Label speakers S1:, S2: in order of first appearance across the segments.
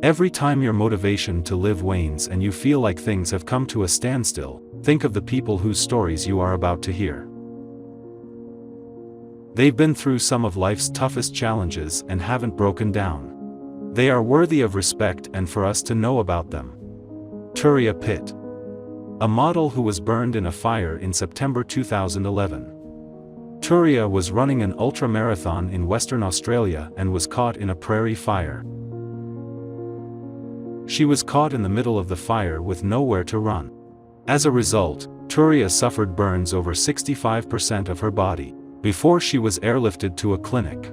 S1: Every time your motivation to live wanes and you feel like things have come to a standstill, think of the people whose stories you are about to hear. They've been through some of life's toughest challenges and haven't broken down. They are worthy of respect and for us to know about them. Turia Pitt. A model who was burned in a fire in September 2011. Turia was running an ultra-marathon in Western Australia and was caught in a prairie fire. She was caught in the middle of the fire with nowhere to run. As a result, Turia suffered burns over 65% of her body, before she was airlifted to a clinic.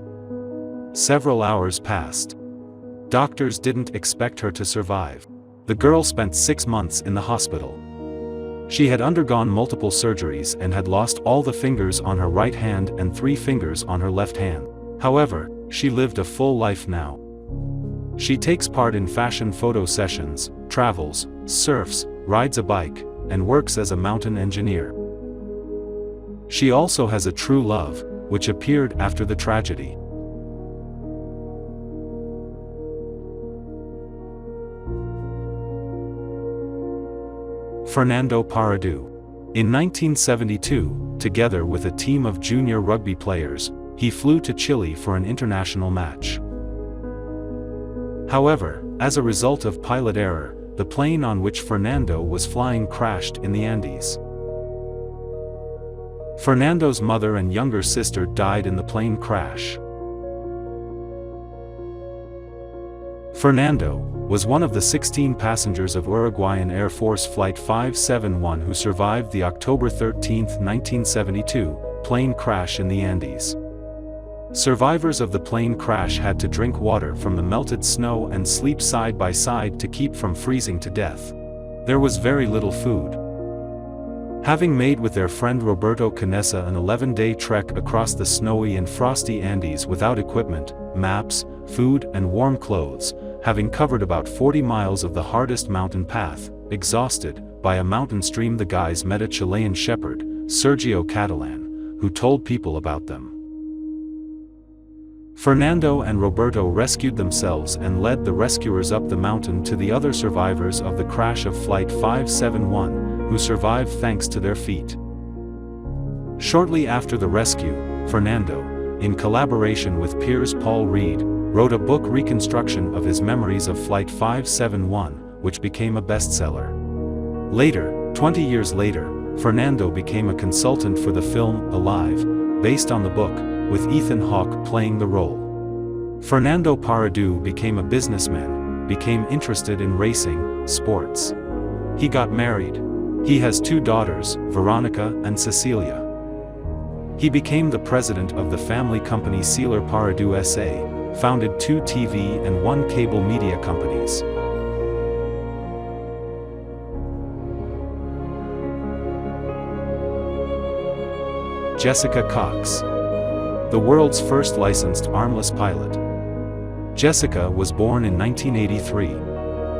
S1: Several hours passed. Doctors didn't expect her to survive. The girl spent 6 months in the hospital. She had undergone multiple surgeries and had lost all the fingers on her right hand and 3 fingers on her left hand. However, she lived a full life now. She takes part in fashion photo sessions, travels, surfs, rides a bike, and works as a mountain engineer. She also has a true love, which appeared after the tragedy. Fernando Paradu. In 1972, together with a team of junior rugby players, he flew to Chile for an international match. However, as a result of pilot error, the plane on which Fernando was flying crashed in the Andes. Fernando's mother and younger sister died in the plane crash. Fernando was one of the 16 passengers of Uruguayan Air Force Flight 571 who survived the October 13, 1972, plane crash in the Andes. Survivors of the plane crash had to drink water from the melted snow and sleep side by side to keep from freezing to death. There was very little food. Having made with their friend Roberto Canessa an 11-day trek across the snowy and frosty Andes without equipment, maps, food and warm clothes, having covered about 40 miles of the hardest mountain path, exhausted, by a mountain stream, the guys met a Chilean shepherd, Sergio Catalan, who told people about them. Fernando and Roberto rescued themselves and led the rescuers up the mountain to the other survivors of the crash of Flight 571, who survived thanks to their feet. Shortly after the rescue, Fernando, in collaboration with Piers Paul Reed, wrote a book reconstruction of his memories of Flight 571, which became a bestseller. Later, 20 years later, Fernando became a consultant for the film Alive, based on the book, with Ethan Hawke playing the role. Fernando Paradu became a businessman, became interested in racing, sports. He got married. He has 2 daughters, Veronica and Cecilia. He became the president of the family company Sealer Paradu SA, founded 2 TV and 1 cable media companies. Jessica Cox. The world's first licensed armless pilot. Jessica was born in 1983.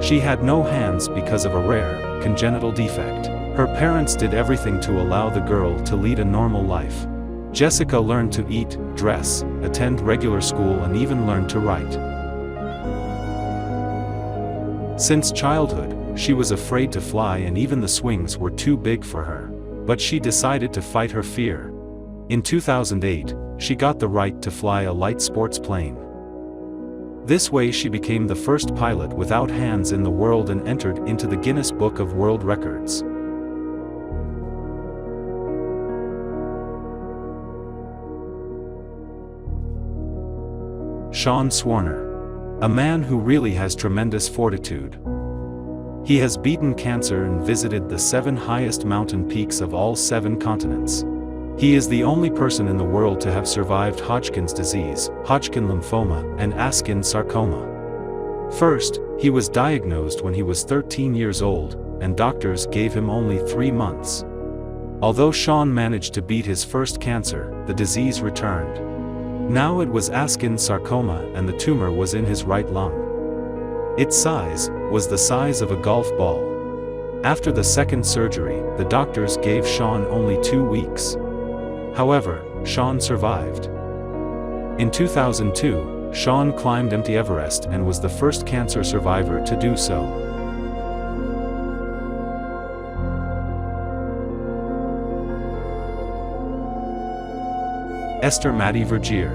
S1: She had no hands because of a rare, congenital defect. Her parents did everything to allow the girl to lead a normal life. Jessica learned to eat, dress, attend regular school and even learned to write. Since childhood, she was afraid to fly and even the swings were too big for her. But she decided to fight her fear. In 2008, she got the right to fly a light sports plane. This way she became the first pilot without hands in the world and entered into the Guinness Book of World Records. Sean Swarner. A man who really has tremendous fortitude. He has beaten cancer and visited the 7 highest mountain peaks of all 7 continents. He is the only person in the world to have survived Hodgkin's disease, Hodgkin lymphoma, and Askin sarcoma. First, he was diagnosed when he was 13 years old, and doctors gave him only 3 months. Although Sean managed to beat his first cancer, the disease returned. Now it was Askin sarcoma and the tumor was in his right lung. Its size was the size of a golf ball. After the second surgery, the doctors gave Sean only 2 weeks. However, Sean survived. In 2002, Sean climbed Mt. Everest and was the first cancer survivor to do so. Esther Maddie Vergier,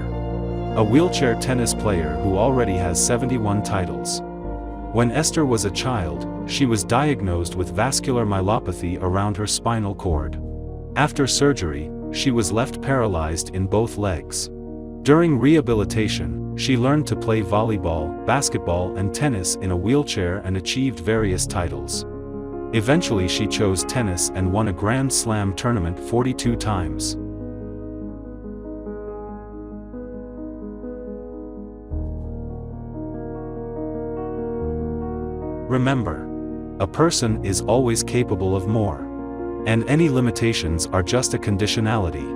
S1: a wheelchair tennis player who already has 71 titles. When Esther was a child, she was diagnosed with vascular myelopathy around her spinal cord. After surgery, she was left paralyzed in both legs. During rehabilitation, she learned to play volleyball, basketball and tennis in a wheelchair and achieved various titles. Eventually she chose tennis and won a Grand Slam tournament 42 times. Remember, a person is always capable of more. And any limitations are just a conditionality.